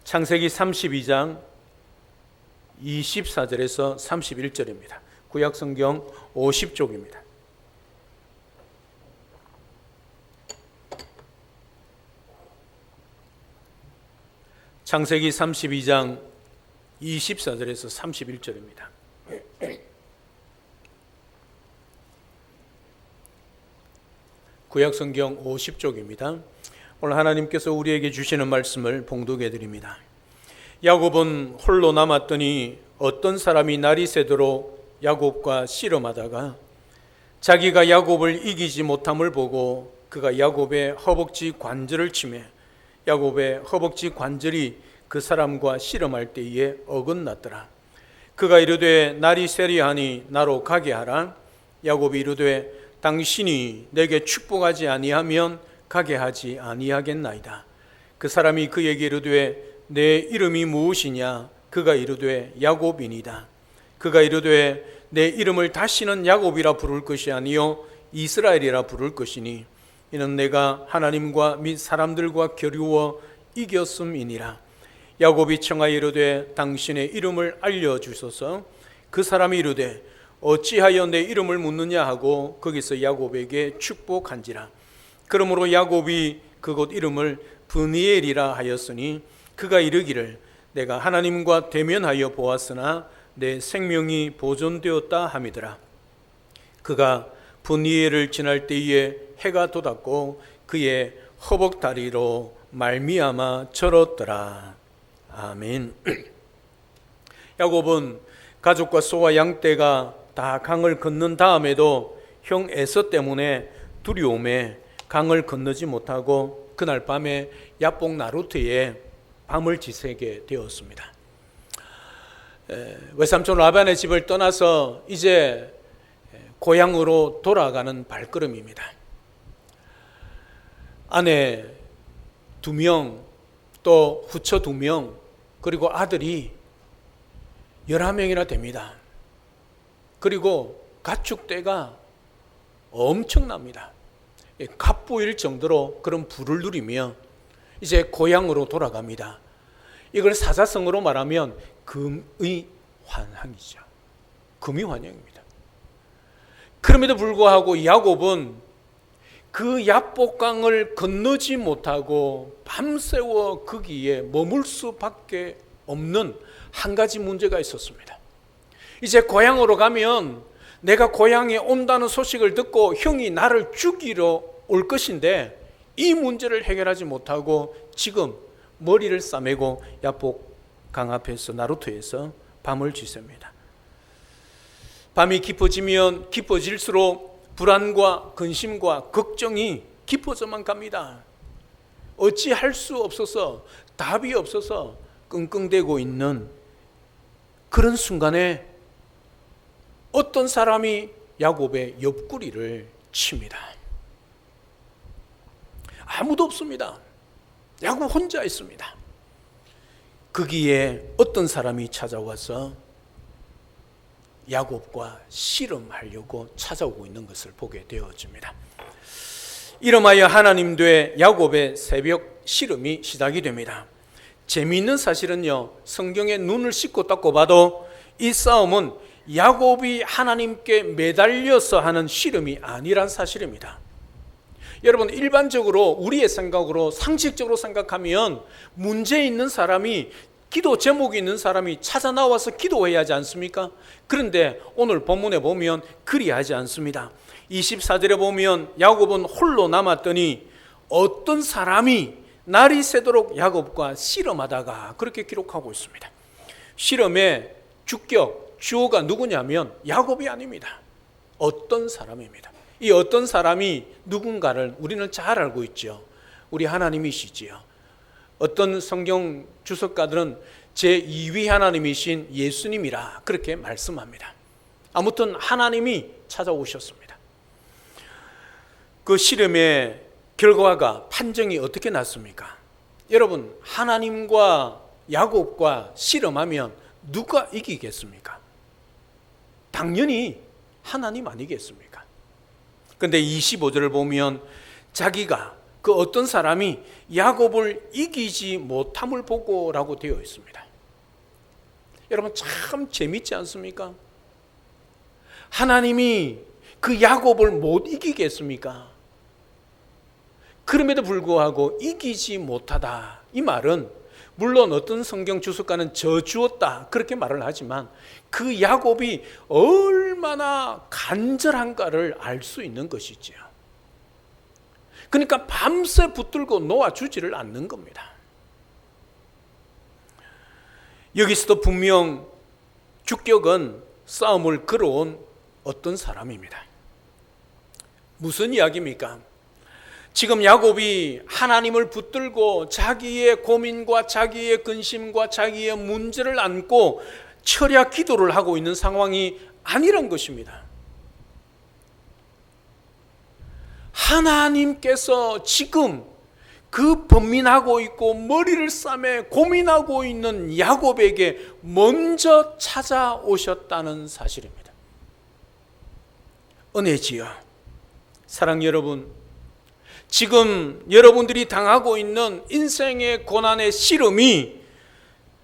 창세기 32장 24절에서 31절입니다. 구약성경 50쪽입니다. 창세기 32장 24절에서 31절입니다. 구약성경 50쪽입니다. 오늘 하나님께서 우리에게 주시는 말씀을 봉독해 드립니다. 야곱은 홀로 남았더니 어떤 사람이 날이 새도록 야곱과 씨름하다가 자기가 야곱을 이기지 못함을 보고 그가 야곱의 허벅지 관절을 치매 야곱의 허벅지 관절이 그 사람과 씨름할 때에 어긋났더라. 그가 이르되 날이 세리하니 나로 가게 하라. 야곱이 이르되 당신이 내게 축복하지 아니하면 가게 하지 아니하겠나이다. 그 사람이 그에게 이르되 내 이름이 무엇이냐? 그가 이르되 야곱이니이다. 그가 이르되 내 이름을 다시는 야곱이라 부를 것이 아니요 이스라엘이라 부를 것이니 이는 내가 하나님과 및 사람들과 겨루어 이겼음이니라. 야곱이 청하여 이르되 당신의 이름을 알려주소서. 그 사람이 이르되 어찌하여 내 이름을 묻느냐 하고 거기서 야곱에게 축복한지라. 그러므로 야곱이 그곳 이름을 브니엘이라 하였으니 그가 이르기를 내가 하나님과 대면하여 보았으나 내 생명이 보존되었다 함이더라. 그가 브니엘을 지날 때에 해가 돋았고 그의 허벅다리로 말미암아 절었더라. 아멘. 야곱은 가족과 소와 양떼가 다 강을 건넌 다음에도 형 에서 때문에 두려움에 강을 건너지 못하고 그날 밤에 야복 나루트에 밤을 지새게 되었습니다. 외삼촌 라반의 집을 떠나서 이제 고향으로 돌아가는 발걸음입니다. 아내 2명, 또 후처 2명, 그리고 아들이 11명이나 됩니다. 그리고 가축대가 엄청납니다. 갑부일 정도로 그런 부를 누리며 이제 고향으로 돌아갑니다. 이걸 사자성어로 말하면 금의 환향이죠. 금의 환영입니다. 그럼에도 불구하고 야곱은 그 야복강을 건너지 못하고 밤새워 거기에 머물 수밖에 없는 한 가지 문제가 있었습니다. 이제 고향으로 가면 내가 고향에 온다는 소식을 듣고 형이 나를 죽이러 올 것인데 이 문제를 해결하지 못하고 지금 머리를 싸매고 야복강 앞에서 나루터에서 밤을 지새웁니다. 밤이 깊어지면 깊어질수록 불안과 근심과 걱정이 깊어져만 갑니다. 어찌할 수 없어서 답이 없어서 끙끙대고 있는 그런 순간에 어떤 사람이 야곱의 옆구리를 칩니다. 아무도 없습니다. 야곱 혼자 있습니다. 거기에 어떤 사람이 찾아와서 야곱과 씨름하려고 찾아오고 있는 것을 보게 되어집니다. 이름하여 하나님 돼 야곱의 새벽 씨름이 시작이 됩니다. 재미있는 사실은요, 성경에 눈을 씻고 닦고 봐도 이 싸움은 야곱이 하나님께 매달려서 하는 씨름이 아니란 사실입니다. 여러분, 일반적으로 우리의 생각으로 상식적으로 생각하면 문제 있는 사람이, 기도 제목이 있는 사람이 찾아 나와서 기도해야 하지 않습니까? 그런데 오늘 본문에 보면 그리하지 않습니다. 24절에 보면 야곱은 홀로 남았더니 어떤 사람이 날이 새도록 야곱과 씨름하다가, 그렇게 기록하고 있습니다. 씨름의 주격, 주어가 누구냐면 야곱이 아닙니다. 어떤 사람입니다. 이 어떤 사람이 누군가를 우리는 잘 알고 있죠. 우리 하나님이시지요. 어떤 성경 주석가들은 제2위 하나님이신 예수님이라 그렇게 말씀합니다. 아무튼 하나님이 찾아오셨습니다. 그 씨름의 결과가, 판정이 어떻게 났습니까? 여러분, 하나님과 야곱과 씨름하면 누가 이기겠습니까? 당연히 하나님 아니겠습니까? 그런데 25절을 보면 자기가 그 어떤 사람이 야곱을 이기지 못함을 보고라고 되어 있습니다. 여러분 참 재밌지 않습니까? 하나님이 그 야곱을 못 이기겠습니까? 그럼에도 불구하고 이기지 못하다, 이 말은 물론 어떤 성경 주석가는 저주었다 그렇게 말을 하지만 그 야곱이 얼마나 간절한가를 알 수 있는 것이지요. 그러니까 밤새 붙들고 놓아주지를 않는 겁니다. 여기서도 분명 주격은 싸움을 걸어온 어떤 사람입니다. 무슨 이야기입니까? 지금 야곱이 하나님을 붙들고 자기의 고민과 자기의 근심과 자기의 문제를 안고 철야 기도를 하고 있는 상황이 아니란 것입니다. 하나님께서 지금 그 번민하고 있고 머리를 싸매 고민하고 있는 야곱에게 먼저 찾아오셨다는 사실입니다. 은혜지요. 사랑 여러분, 지금 여러분들이 당하고 있는 인생의 고난의 시름이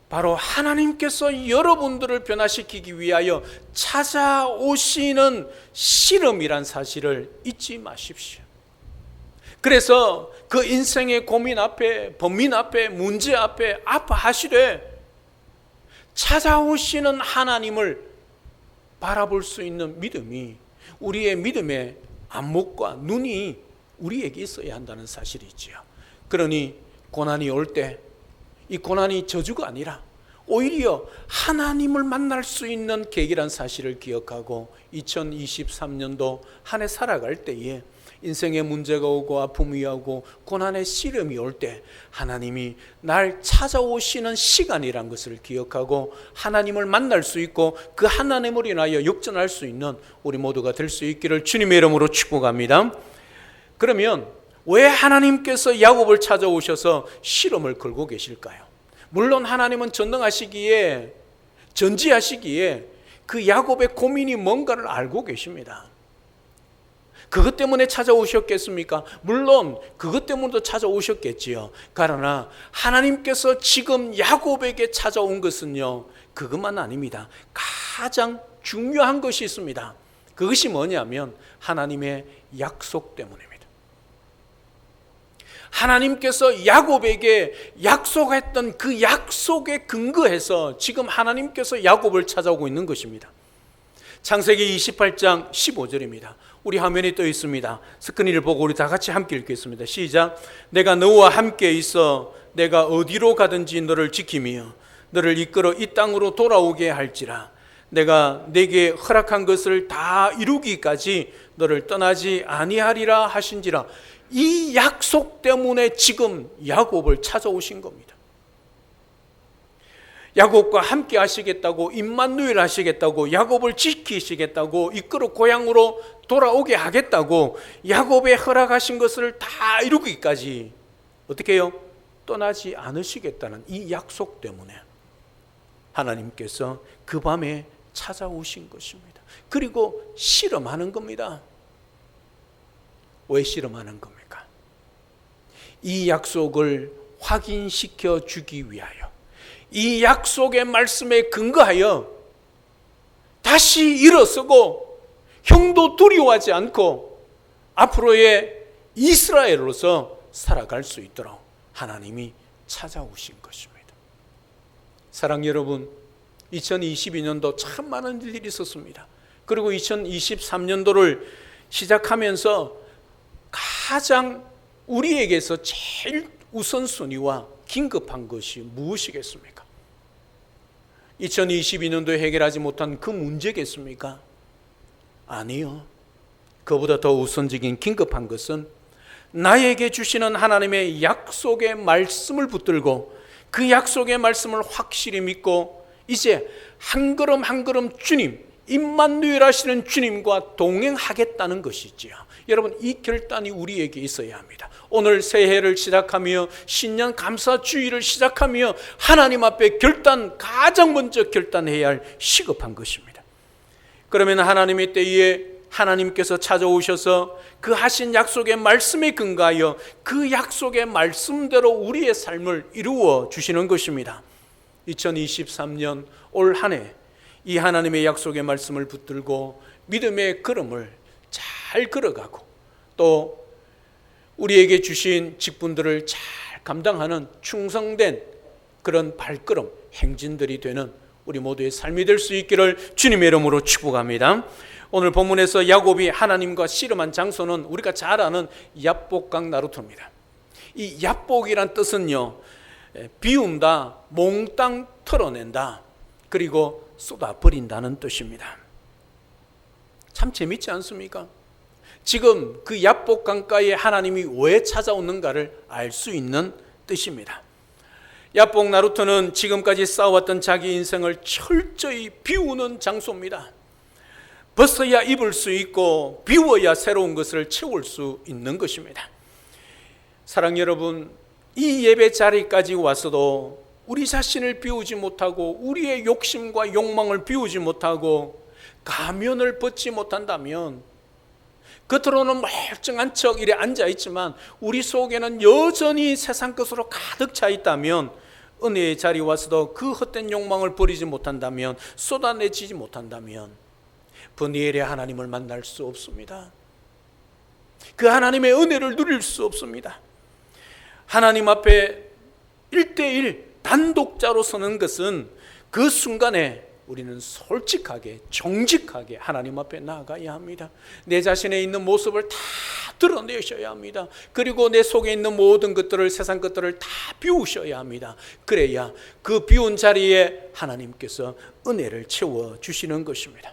바로 하나님께서 여러분들을 변화시키기 위하여 찾아오시는 시름이란 사실을 잊지 마십시오. 그래서 그 인생의 고민 앞에, 번민 앞에, 문제 앞에 아파하시되 찾아오시는 하나님을 바라볼 수 있는 믿음이, 우리의 믿음의 안목과 눈이 우리에게 있어야 한다는 사실이지요. 그러니 고난이 올 때 이 고난이 저주가 아니라 오히려 하나님을 만날 수 있는 계기란 사실을 기억하고 2023년도 한 해 살아갈 때에 인생의 문제가 오고 아픔이 오고 고난의 시름이 올 때 하나님이 날 찾아오시는 시간이란 것을 기억하고 하나님을 만날 수 있고 그 하나님을 인하여 역전할 수 있는 우리 모두가 될 수 있기를 주님의 이름으로 축복합니다. 그러면 왜 하나님께서 야곱을 찾아오셔서 시름을 걸고 계실까요? 물론 하나님은 전능하시기에, 전지하시기에 그 야곱의 고민이 뭔가를 알고 계십니다. 그것 때문에 찾아오셨겠습니까? 물론 그것 때문에도 찾아오셨겠지요. 그러나 하나님께서 지금 야곱에게 찾아온 것은요, 그것만 아닙니다. 가장 중요한 것이 있습니다. 그것이 뭐냐면 하나님의 약속 때문입니다. 하나님께서 야곱에게 약속했던 그 약속에 근거해서 지금 하나님께서 야곱을 찾아오고 있는 것입니다. 창세기 28장 15절입니다. 우리 화면에 떠 있습니다. 스크린을 보고 우리 다 같이 함께 읽겠습니다. 시작. 내가 너와 함께 있어 내가 어디로 가든지 너를 지키며 너를 이끌어 이 땅으로 돌아오게 할지라. 내가 내게 허락한 것을 다 이루기까지 너를 떠나지 아니하리라 하신지라. 이 약속 때문에 지금 야곱을 찾아오신 겁니다. 야곱과 함께 하시겠다고, 임마누엘 하시겠다고, 야곱을 지키시겠다고, 이끌어 고향으로 돌아오게 하겠다고 야곱에 허락하신 것을 다 이루기까지 어떻게 해요? 떠나지 않으시겠다는 이 약속 때문에 하나님께서 그 밤에 찾아오신 것입니다. 그리고 실험하는 겁니다. 왜 실험하는 겁니까? 이 약속을 확인시켜 주기 위하여, 이 약속의 말씀에 근거하여 다시 일어서고 형도 두려워하지 않고 앞으로의 이스라엘로서 살아갈 수 있도록 하나님이 찾아오신 것입니다. 사랑 여러분, 2022년도 참 많은 일들이 있었습니다. 그리고 2023년도를 시작하면서 가장 우리에게서 제일 우선순위와 긴급한 것이 무엇이겠습니까? 2022년도에 해결하지 못한 그 문제겠습니까? 아니요. 그보다 더 우선적인 긴급한 것은 나에게 주시는 하나님의 약속의 말씀을 붙들고 그 약속의 말씀을 확실히 믿고 이제 한 걸음 한 걸음 주님, 임마누엘 하시는 주님과 동행하겠다는 것이지요. 여러분, 이 결단이 우리에게 있어야 합니다. 오늘 새해를 시작하며 신년 감사주의를 시작하며 하나님 앞에 가장 먼저 결단해야 할 시급한 것입니다. 그러면 하나님의 때에 하나님께서 찾아오셔서 그 하신 약속의 말씀에 근거하여 그 약속의 말씀대로 우리의 삶을 이루어 주시는 것입니다. 2023년 올 한 해 이 하나님의 약속의 말씀을 붙들고 믿음의 걸음을 잘 걸어가고 또 우리에게 주신 직분들을 잘 감당하는 충성된 그런 발걸음, 행진들이 되는 우리 모두의 삶이 될 수 있기를 주님의 이름으로 축복합니다. 오늘 본문에서 야곱이 하나님과 씨름한 장소는 우리가 잘 아는 야복강 나루터입니다. 이 야복이란 뜻은요, 비운다, 몽땅 털어낸다, 그리고 쏟아버린다는 뜻입니다. 참 재밌지 않습니까? 지금 그 야복 강가에 하나님이 왜 찾아오는가를 알 수 있는 뜻입니다. 야복 나루터는 지금까지 쌓아왔던 자기 인생을 철저히 비우는 장소입니다. 벗어야 입을 수 있고 비워야 새로운 것을 채울 수 있는 것입니다. 사랑 여러분, 이 예배 자리까지 와서도 우리 자신을 비우지 못하고 우리의 욕심과 욕망을 비우지 못하고 가면을 벗지 못한다면, 겉으로는 멀쩡한 척 이래 앉아있지만 우리 속에는 여전히 세상 것으로 가득 차 있다면, 은혜의 자리에 와서도 그 헛된 욕망을 버리지 못한다면, 쏟아내지 못한다면 분이엘의 하나님을 만날 수 없습니다. 그 하나님의 은혜를 누릴 수 없습니다. 하나님 앞에 1대1 단독자로 서는 것은 그 순간에 우리는 솔직하게 정직하게 하나님 앞에 나아가야 합니다. 내 자신에 있는 모습을 다 드러내셔야 합니다. 그리고 내 속에 있는 모든 것들을, 세상 것들을 다 비우셔야 합니다. 그래야 그 비운 자리에 하나님께서 은혜를 채워주시는 것입니다.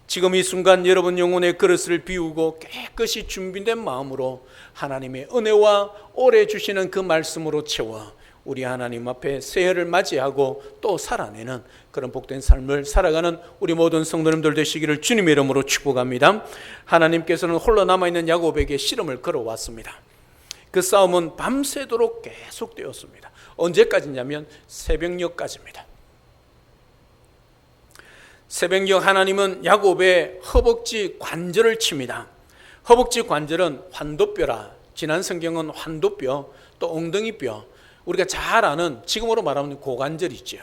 지금 이 순간 여러분 영혼의 그릇을 비우고 깨끗이 준비된 마음으로 하나님의 은혜와 오래 주시는 그 말씀으로 채워 우리 하나님 앞에 새해를 맞이하고 또 살아내는 그런 복된 삶을 살아가는 우리 모든 성도님들 되시기를 주님의 이름으로 축복합니다. 하나님께서는 홀로 남아있는 야곱에게 씨름을 걸어왔습니다. 그 싸움은 밤새도록 계속되었습니다. 언제까지냐면 새벽녘까지입니다. 새벽녘 하나님은 야곱의 허벅지 관절을 칩니다. 허벅지 관절은 환도뼈라, 지난 성경은 환도뼈, 또 엉덩이뼈, 우리가 잘 아는 지금으로 말하면 고관절이죠.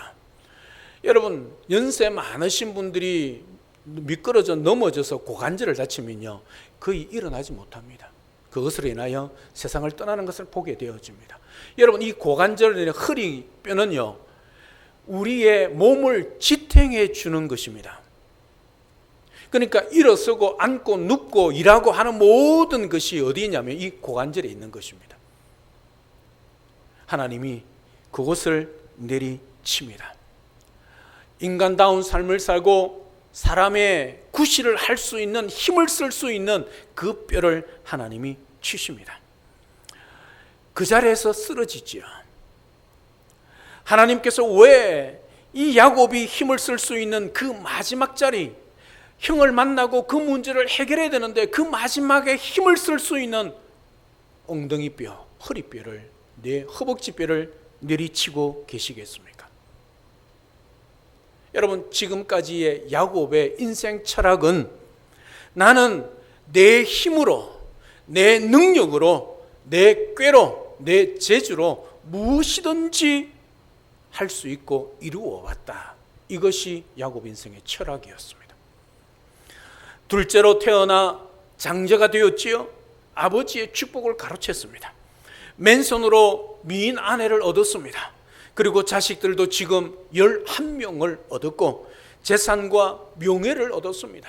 여러분, 연세 많으신 분들이 미끄러져 넘어져서 고관절을 다치면요, 거의 일어나지 못합니다. 그것으로 인하여 세상을 떠나는 것을 보게 되어집니다. 여러분, 이 고관절의 허리뼈는요, 우리의 몸을 지탱해 주는 것입니다. 그러니까 일어서고 앉고 눕고 일하고 하는 모든 것이 어디 있냐면 이 고관절에 있는 것입니다. 하나님이 그것을 내리칩니다. 인간다운 삶을 살고 사람의 구실을 할 수 있는, 힘을 쓸 수 있는 그 뼈를 하나님이 치십니다. 그 자리에서 쓰러지지요. 하나님께서 왜 이 야곱이 힘을 쓸 수 있는 그 마지막 자리, 형을 만나고 그 문제를 해결해야 되는데 그 마지막에 힘을 쓸 수 있는 엉덩이뼈, 허리뼈를, 내 허벅지뼈를 내리치고 계시겠습니까? 여러분, 지금까지의 야곱의 인생 철학은 나는 내 힘으로, 내 능력으로, 내 꾀로, 내 재주로 무엇이든지 할 수 있고 이루어 왔다. 이것이 야곱 인생의 철학이었습니다. 둘째로 태어나 장자가 되었지요. 아버지의 축복을 가로챘습니다. 맨손으로 미인 아내를 얻었습니다. 그리고 자식들도 지금 11명을 얻었고 재산과 명예를 얻었습니다.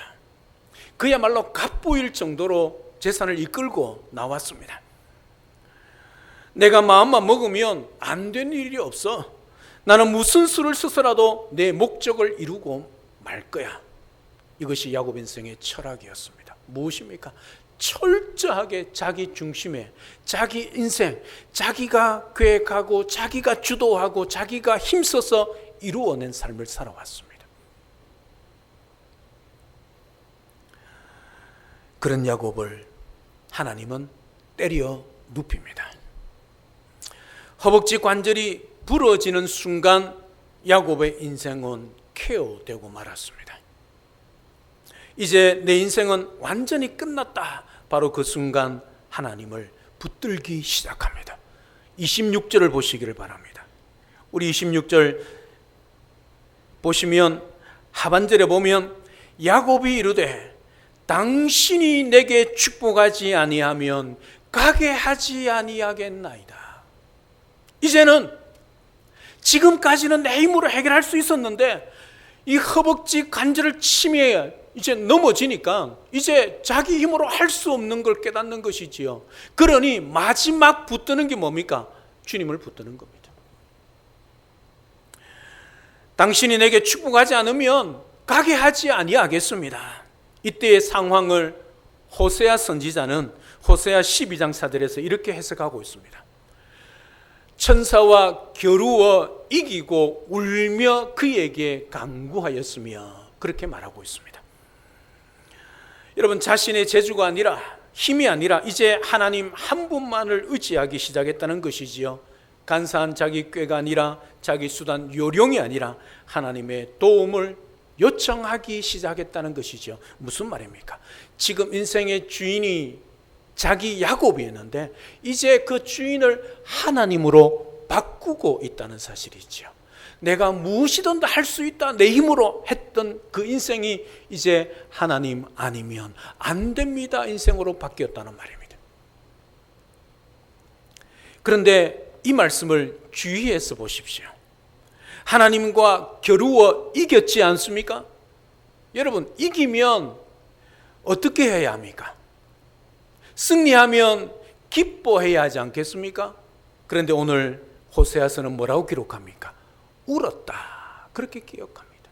그야말로 갓보일 정도로 재산을 이끌고 나왔습니다. 내가 마음만 먹으면 안 되는 일이 없어. 나는 무슨 수를 써서라도 내 목적을 이루고 말 거야. 이것이 야곱 인생의 철학이었습니다. 무엇입니까? 철저하게 자기 중심에 자기 인생, 자기가 계획하고 자기가 주도하고 자기가 힘써서 이루어낸 삶을 살아왔습니다. 그런 야곱을 하나님은 때려 눕힙니다. 허벅지 관절이 부러지는 순간 야곱의 인생은 KO되고 말았습니다. 이제 내 인생은 완전히 끝났다. 바로 그 순간 하나님을 붙들기 시작합니다. 26절을 보시기를 바랍니다. 우리 26절 보시면 하반절에 보면 야곱이 이르되 당신이 내게 축복하지 아니하면 가게 하지 아니하겠나이다. 이제는 지금까지는 내 힘으로 해결할 수 있었는데 이 허벅지 관절을 치매 이제 넘어지니까 이제 자기 힘으로 할 수 없는 걸 깨닫는 것이지요. 그러니 마지막 붙드는 게 뭡니까? 주님을 붙드는 겁니다. 당신이 내게 축복하지 않으면 가게 하지 아니하겠습니다. 이때의 상황을 호세아 선지자는 호세아 12장 사절에서 이렇게 해석하고 있습니다. 천사와 겨루어 이기고 울며 그에게 간구하였으며 그렇게 말하고 있습니다. 여러분, 자신의 재주가 아니라 힘이 아니라 이제 하나님 한 분만을 의지하기 시작했다는 것이지요. 간사한 자기 꾀가 아니라 자기 수단 요령이 아니라 하나님의 도움을 요청하기 시작했다는 것이죠. 무슨 말입니까? 지금 인생의 주인이 자기 야곱이었는데 이제 그 주인을 하나님으로 바꾸고 있다는 사실이죠. 내가 무엇이든 할 수 있다 내 힘으로 했던 그 인생이 이제 하나님 아니면 안 됩니다 인생으로 바뀌었다는 말입니다. 그런데 이 말씀을 주의해서 보십시오. 하나님과 겨루어 이겼지 않습니까? 여러분, 이기면 어떻게 해야 합니까? 승리하면 기뻐해야 하지 않겠습니까? 그런데 오늘 호세아서는 뭐라고 기록합니까? 울었다. 그렇게 기억합니다.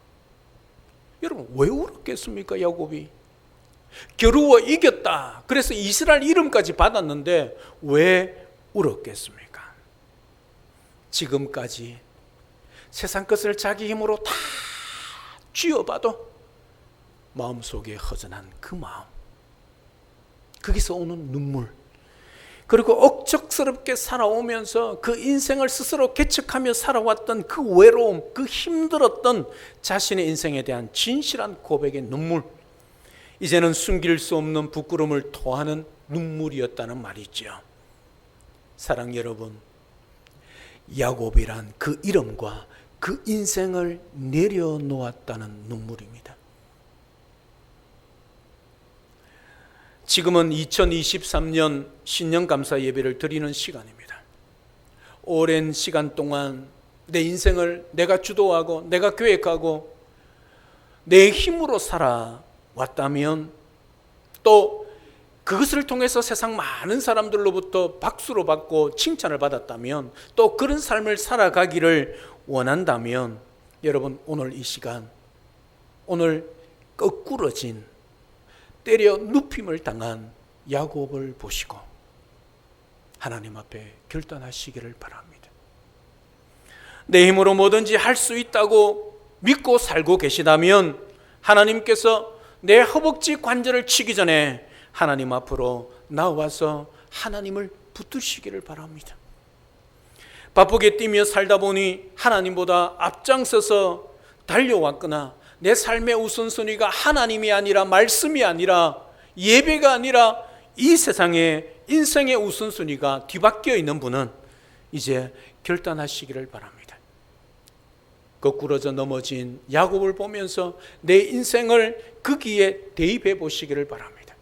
여러분, 왜 울었겠습니까? 야곱이 겨루어 이겼다. 그래서 이스라엘 이름까지 받았는데 왜 울었겠습니까? 지금까지 세상 것을 자기 힘으로 다 쥐어봐도 마음속에 허전한 그 마음, 거기서 오는 눈물, 그리고 억척스럽게 살아오면서 그 인생을 스스로 개척하며 살아왔던 그 외로움, 그 힘들었던 자신의 인생에 대한 진실한 고백의 눈물, 이제는 숨길 수 없는 부끄러움을 토하는 눈물이었다는 말이죠. 사랑 여러분, 야곱이란 그 이름과 그 인생을 내려놓았다는 눈물입니다. 지금은 2023년 신년감사 예배를 드리는 시간입니다. 오랜 시간 동안 내 인생을 내가 주도하고 내가 계획하고 내 힘으로 살아왔다면, 또 그것을 통해서 세상 많은 사람들로부터 박수를 받고 칭찬을 받았다면, 또 그런 삶을 살아가기를 원한다면, 여러분, 오늘 이 시간, 오늘 거꾸러진 때려 눕힘을 당한 야곱을 보시고 하나님 앞에 결단하시기를 바랍니다. 내 힘으로 뭐든지 할 수 있다고 믿고 살고 계시다면 하나님께서 내 허벅지 관절을 치기 전에 하나님 앞으로 나와서 하나님을 붙드시기를 바랍니다. 바쁘게 뛰며 살다 보니 하나님보다 앞장서서 달려왔거나 내 삶의 우선순위가 하나님이 아니라 말씀이 아니라 예배가 아니라 이 세상의 인생의 우선순위가 뒤바뀌어 있는 분은 이제 결단하시기를 바랍니다. 거꾸러져 넘어진 야곱을 보면서 내 인생을 거기에 대입해 보시기를 바랍니다.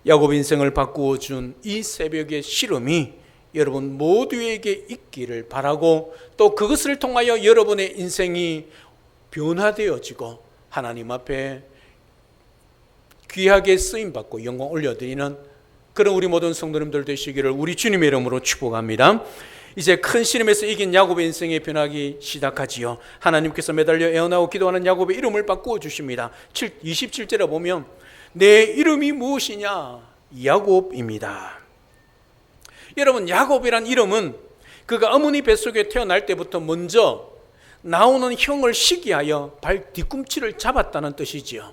야곱 인생을 바꾸어 준 이 새벽의 시름이 여러분 모두에게 있기를 바라고, 또 그것을 통하여 여러분의 인생이 변화되어지고 하나님 앞에 귀하게 쓰임받고 영광 올려드리는 그런 우리 모든 성도님들 되시기를 우리 주님의 이름으로 축복합니다. 이제 큰 시름에서 이긴 야곱의 인생이 변하기 시작하지요. 하나님께서 매달려 애원하고 기도하는 야곱의 이름을 바꾸어 주십니다. 27절에 보면 내 이름이 무엇이냐? 야곱입니다. 여러분, 야곱이란 이름은 그가 어머니 뱃속에 태어날 때부터 먼저 나오는 형을 시기하여 발 뒤꿈치를 잡았다는 뜻이지요.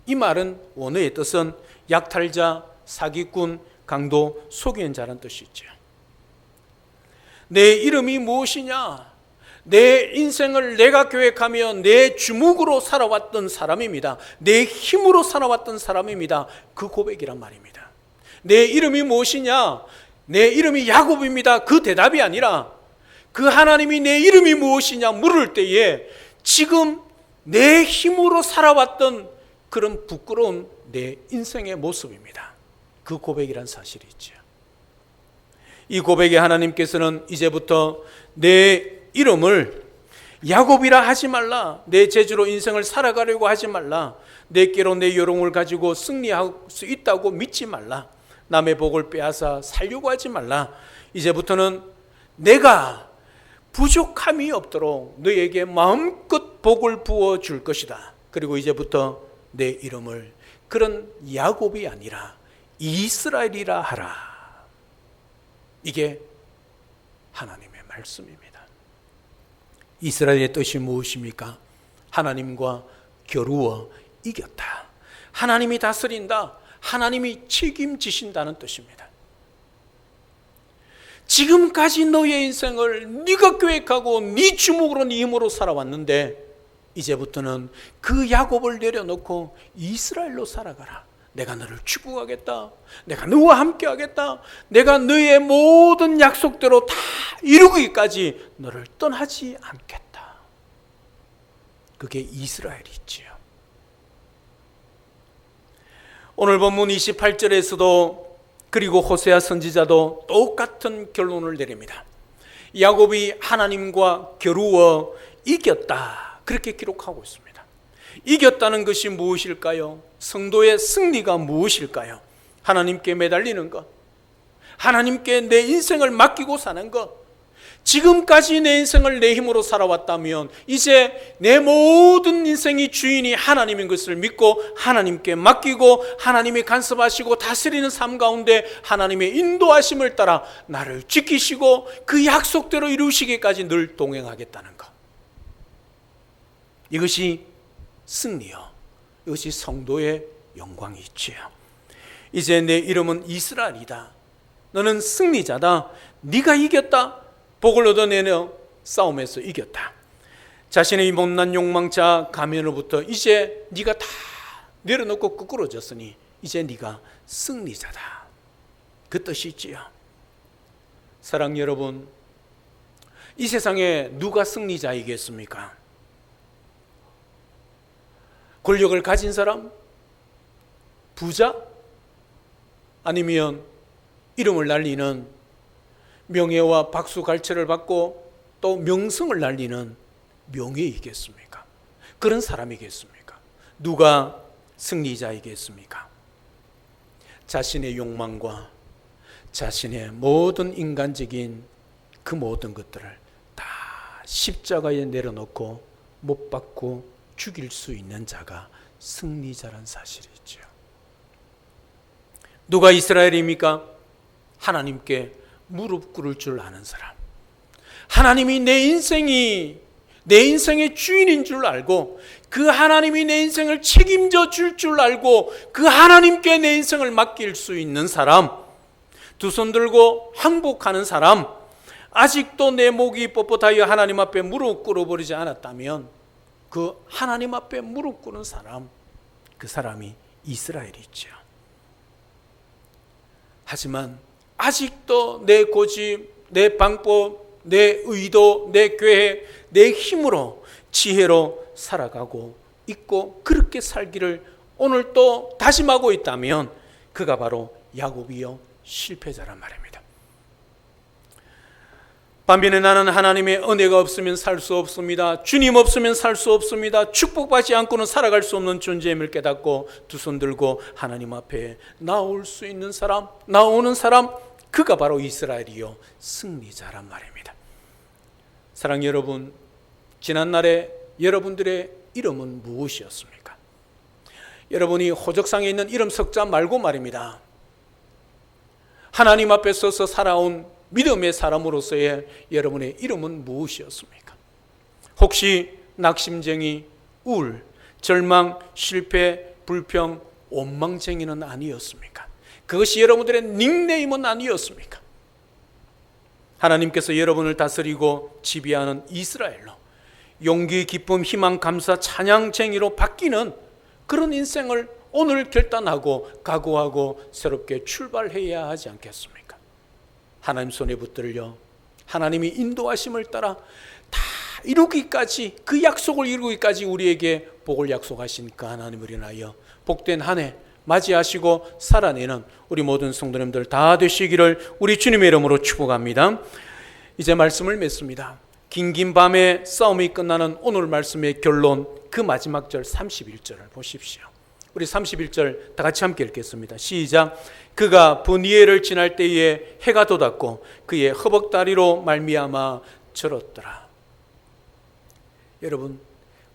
이 말은 원어의 뜻은 약탈자, 사기꾼, 강도, 속이는 자라는 뜻이죠. 내 이름이 무엇이냐? 내 인생을 내가 계획하며 내 주묵으로 살아왔던 사람입니다. 내 힘으로 살아왔던 사람입니다. 그 고백이란 말입니다. 내 이름이 무엇이냐? 내 이름이 야곱입니다. 그 대답이 아니라 그 하나님이 내 이름이 무엇이냐 물을 때에 지금 내 힘으로 살아왔던 그런 부끄러운 내 인생의 모습입니다. 그 고백이란 사실이 있죠. 이 고백에 하나님께서는 이제부터 내 이름을 야곱이라 하지 말라, 내 재주로 인생을 살아가려고 하지 말라, 내께로 내 요롱을 가지고 승리할 수 있다고 믿지 말라, 남의 복을 빼앗아 살려고 하지 말라, 이제부터는 내가 부족함이 없도록 너에게 마음껏 복을 부어줄 것이다. 그리고 이제부터 내 이름을 그런 야곱이 아니라 이스라엘이라 하라. 이게 하나님의 말씀입니다. 이스라엘의 뜻이 무엇입니까? 하나님과 겨루어 이겼다. 하나님이 다스린다. 하나님이 책임지신다는 뜻입니다. 지금까지 너의 인생을 네가 계획하고 네 주먹으로 네 힘으로 살아왔는데 이제부터는 그 야곱을 내려놓고 이스라엘로 살아가라. 내가 너를 축복하겠다. 내가 너와 함께 하겠다. 내가 너의 모든 약속대로 다 이루기까지 너를 떠나지 않겠다. 그게 이스라엘이지요. 오늘 본문 28절에서도 그리고 호세아 선지자도 똑같은 결론을 내립니다. 야곱이 하나님과 겨루어 이겼다. 그렇게 기록하고 있습니다. 이겼다는 것이 무엇일까요? 성도의 승리가 무엇일까요? 하나님께 매달리는 것, 하나님께 내 인생을 맡기고 사는 것. 지금까지 내 인생을 내 힘으로 살아왔다면 이제 내 모든 인생의 주인이 하나님인 것을 믿고 하나님께 맡기고 하나님이 간섭하시고 다스리는 삶 가운데 하나님의 인도하심을 따라 나를 지키시고 그 약속대로 이루시기까지 늘 동행하겠다는 것. 이것이 승리요, 이것이 성도의 영광이 있지요. 이제 내 이름은 이스라엘이다. 너는 승리자다. 네가 이겼다. 복을 얻어내며 싸움에서 이겼다. 자신의 못난 욕망자 가면으로부터 이제 네가 다 내려놓고 끄꾸러졌으니 이제 네가 승리자다. 그 뜻이 있지요. 사랑 여러분, 이 세상에 누가 승리자이겠습니까? 권력을 가진 사람? 부자? 아니면 이름을 날리는 명예와 박수 갈채를 받고 또 명성을 날리는 명예이겠습니까? 그런 사람이겠습니까? 누가 승리자이겠습니까? 자신의 욕망과 자신의 모든 인간적인 그 모든 것들을 다 십자가에 내려놓고 못 박고 죽일 수 있는 자가 승리자란 사실이죠. 누가 이스라엘입니까? 하나님께 무릎 꿇을 줄 아는 사람. 하나님이 내 인생의 주인인 줄 알고 그 하나님이 내 인생을 책임져 줄 줄 알고 그 하나님께 내 인생을 맡길 수 있는 사람, 두 손 들고 항복하는 사람, 아직도 내 목이 뻣뻣하여 하나님 앞에 무릎 꿇어버리지 않았다면 그 하나님 앞에 무릎 꿇은 사람, 그 사람이 이스라엘이죠. 하지만 아직도 내 고집, 내 방법, 내 의도, 내 계획, 내 힘으로 지혜로 살아가고 있고 그렇게 살기를 오늘 또 다짐하고 있다면 그가 바로 야곱이요 실패자란 말입니다. 반면에 나는 하나님의 은혜가 없으면 살 수 없습니다. 주님 없으면 살 수 없습니다. 축복받지 않고는 살아갈 수 없는 존재임을 깨닫고 두 손 들고 하나님 앞에 나올 수 있는 사람, 나오는 사람, 그가 바로 이스라엘이요 승리자란 말입니다. 사랑 여러분, 지난날에 여러분들의 이름은 무엇이었습니까? 여러분이 호적상에 있는 이름 석자 말고 말입니다. 하나님 앞에 서서 살아온 믿음의 사람으로서의 여러분의 이름은 무엇이었습니까? 혹시 낙심쟁이, 우울, 절망, 실패, 불평, 원망쟁이는 아니었습니까? 그것이 여러분들의 닉네임은 아니었습니까? 하나님께서 여러분을 다스리고 지배하는 이스라엘로 용기, 기쁨, 희망, 감사, 찬양쟁이로 바뀌는 그런 인생을 오늘 결단하고 각오하고 새롭게 출발해야 하지 않겠습니까? 하나님 손에 붙들려 하나님이 인도하심을 따라 다 이루기까지, 그 약속을 이루기까지 우리에게 복을 약속하신 그 하나님을 인하여 복된 한 해 맞이하시고 살아내는 우리 모든 성도님들 다 되시기를 우리 주님의 이름으로 축복합니다. 이제 말씀을 맺습니다. 긴긴 밤에 싸움이 끝나는 오늘 말씀의 결론, 그 마지막 절 31절을 보십시오. 우리 31절 다 같이 함께 읽겠습니다. 시작. 그가 브니엘을 지날 때에 해가 돋았고 그의 허벅다리로 말미암아 절었더라. 여러분,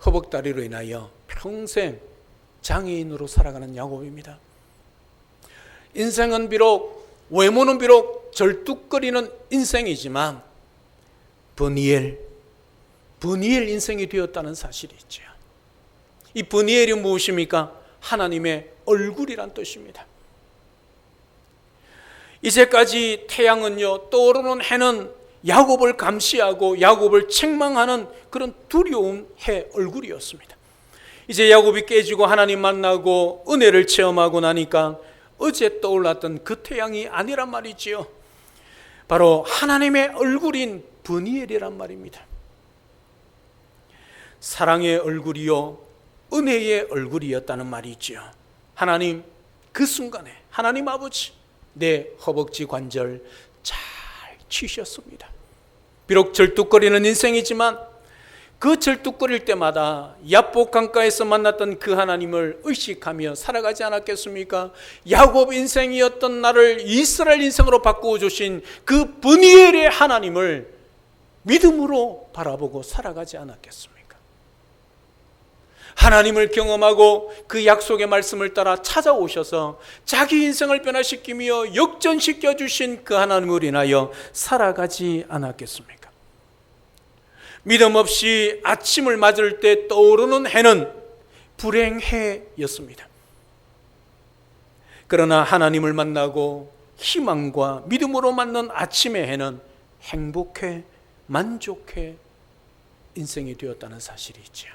허벅다리로 인하여 평생 장애인으로 살아가는 야곱입니다. 인생은 비록, 외모는 비록 절뚝거리는 인생이지만 브니엘 인생이 되었다는 사실이 있죠. 이 브니엘이 무엇입니까? 하나님의 얼굴이란 뜻입니다. 이제까지 태양은요, 떠오르는 해는 야곱을 감시하고 야곱을 책망하는 그런 두려운 해 얼굴이었습니다. 이제 야곱이 깨지고 하나님 만나고 은혜를 체험하고 나니까 어제 떠올랐던 그 태양이 아니란 말이지요. 바로 하나님의 얼굴인 브니엘이란 말입니다. 사랑의 얼굴이요, 은혜의 얼굴이었다는 말이지요. 하나님, 그 순간에 하나님 아버지, 내 허벅지 관절 잘 치셨습니다. 비록 절뚝거리는 인생이지만 그 절뚝거릴 때마다 야복 강가에서 만났던 그 하나님을 의식하며 살아가지 않았겠습니까? 야곱 인생이었던 나를 이스라엘 인생으로 바꾸어 주신 그 브니엘의 하나님을 믿음으로 바라보고 살아가지 않았겠습니까? 하나님을 경험하고 그 약속의 말씀을 따라 찾아오셔서 자기 인생을 변화시키며 역전시켜 주신 그 하나님을 인하여 살아가지 않았겠습니까? 믿음 없이 아침을 맞을 때 떠오르는 해는 불행해였습니다. 그러나 하나님을 만나고 희망과 믿음으로 맞는 아침의 해는 행복해, 만족해 인생이 되었다는 사실이 있죠.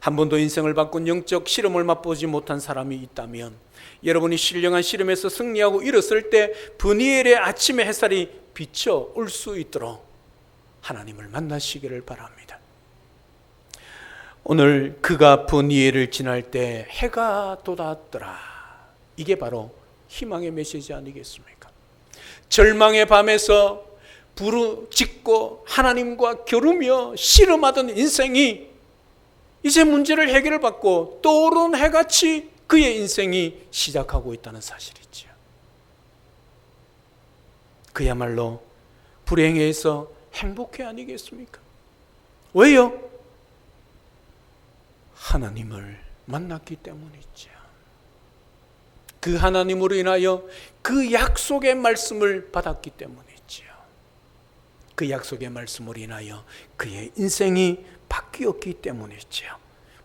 한 번도 인생을 바꾼 영적 시름을 맛보지 못한 사람이 있다면 여러분이 신령한 시름에서 승리하고 일었을 때 브니엘의 아침의 햇살이 비쳐 올 수 있도록 하나님을 만나시기를 바랍니다. 오늘 그가 브니엘을 지날 때 해가 돋았더라. 이게 바로 희망의 메시지 아니겠습니까? 절망의 밤에서 부르짖고 하나님과 겨루며 씨름하던 인생이 이제 문제를 해결을 받고 떠오르는 해같이 그의 인생이 시작하고 있다는 사실이지요. 그야말로 불행해서 행복해 아니겠습니까? 왜요? 하나님을 만났기 때문이죠. 그 하나님으로 인하여 그 약속의 말씀을 받았기 때문이죠. 그 약속의 말씀으로 인하여 그의 인생이 바뀌었기 때문이죠.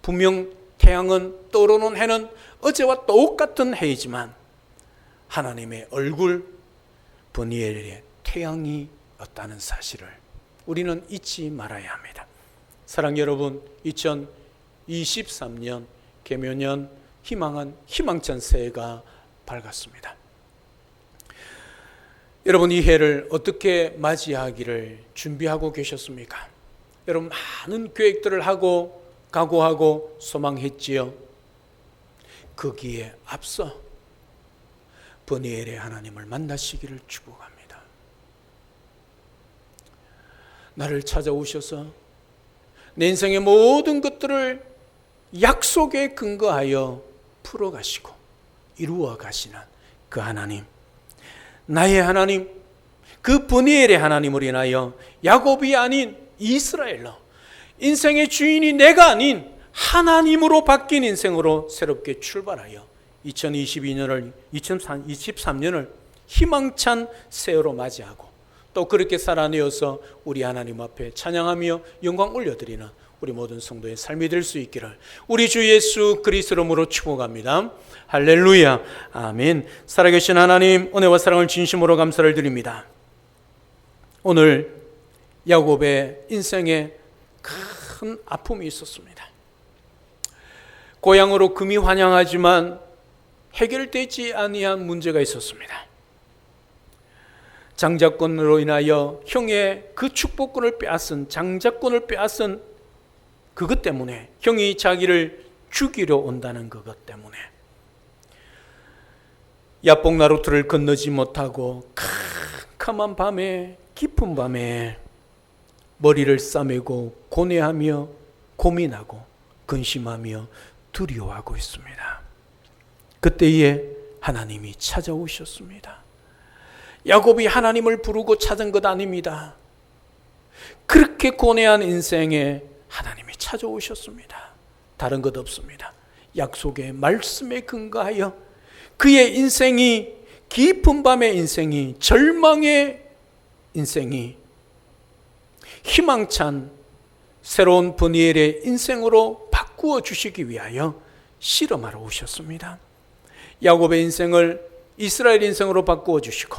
분명 태양은 떠오르는 해는 어제와 똑같은 해이지만 하나님의 얼굴 브니엘의 태양이었다는 사실을 우리는 잊지 말아야 합니다. 사랑 여러분, 2023년 개묘년 희망찬 새해가 밝았습니다. 여러분, 이 해를 어떻게 맞이하기를 준비하고 계셨습니까? 여러분, 많은 계획들을 하고 각오하고 소망했지요. 거기에 앞서 브니엘의 하나님을 만나시기를 축복합니다. 나를 찾아오셔서 내 인생의 모든 것들을 약속에 근거하여 풀어가시고 이루어 가시는 그 하나님, 나의 하나님, 그 브니엘의 하나님을 인하여 야곱이 아닌 이스라엘로, 인생의 주인이 내가 아닌 하나님으로 바뀐 인생으로 새롭게 출발하여 2023년을 희망찬 새해로 맞이하고 또 그렇게 살아내어서 우리 하나님 앞에 찬양하며 영광 올려드리는 우리 모든 성도의 삶이 될 수 있기를 우리 주 예수 그리스도 이름으로 축복합니다. 할렐루야, 아멘. 살아계신 하나님, 은혜와 사랑을 진심으로 감사를 드립니다. 오늘 야곱의 인생에 큰 아픔이 있었습니다. 고향으로 금이 환영하지만 해결되지 아니한 문제가 있었습니다. 장자권으로 인하여 형의 그 축복권을 빼앗은, 장자권을 빼앗은 그것 때문에, 형이 자기를 죽이려 온다는 그것 때문에 야복나루트를 건너지 못하고 캄캄한 밤에, 깊은 밤에 머리를 싸매고 고뇌하며 고민하고 근심하며 두려워하고 있습니다. 그때에 하나님이 찾아오셨습니다. 야곱이 하나님을 부르고 찾은 것 아닙니다. 그렇게 고뇌한 인생에 하나님이 찾아오셨습니다. 다른 것 없습니다. 약속의 말씀에 근거하여 그의 인생이, 깊은 밤의 인생이, 절망의 인생이 희망찬 새로운 브니엘의 인생으로 바꾸어 주시기 위하여 실험하러 오셨습니다. 야곱의 인생을 이스라엘 인생으로 바꾸어 주시고,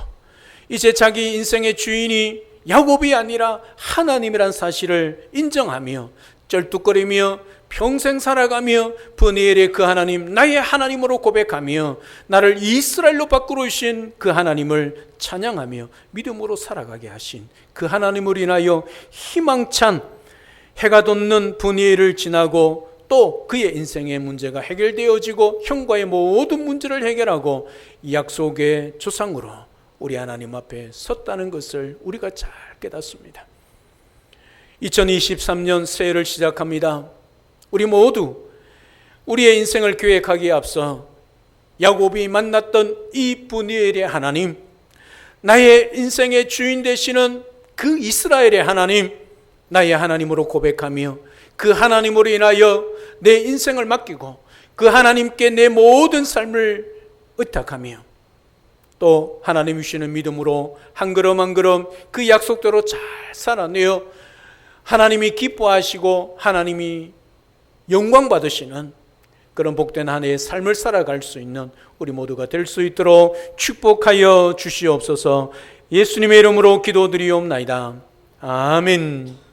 이제 자기 인생의 주인이 야곱이 아니라 하나님이란 사실을 인정하며 쩔뚝거리며 평생 살아가며 브니엘의 그 하나님, 나의 하나님으로 고백하며 나를 이스라엘로 바꾸어 주신 그 하나님을 찬양하며 믿음으로 살아가게 하신 그 하나님을 인하여 희망찬 해가 돋는 브니엘을 지나고 또 그의 인생의 문제가 해결되어지고 형과의 모든 문제를 해결하고 약속의 조상으로 우리 하나님 앞에 섰다는 것을 우리가 잘 깨닫습니다. 2023년 새해를 시작합니다. 우리 모두 우리의 인생을 계획하기에 앞서 야곱이 만났던 이 브니엘의 하나님, 나의 인생의 주인 되시는 그 이스라엘의 하나님, 나의 하나님으로 고백하며 그 하나님으로 인하여 내 인생을 맡기고 그 하나님께 내 모든 삶을 의탁하며 또 하나님 주시는 믿음으로 한 걸음 한 걸음 그 약속대로 잘 살아내어 하나님이 기뻐하시고 하나님이 영광 받으시는 그런 복된 한 해의 삶을 살아갈 수 있는 우리 모두가 될 수 있도록 축복하여 주시옵소서. 예수님의 이름으로 기도드리옵나이다. 아멘.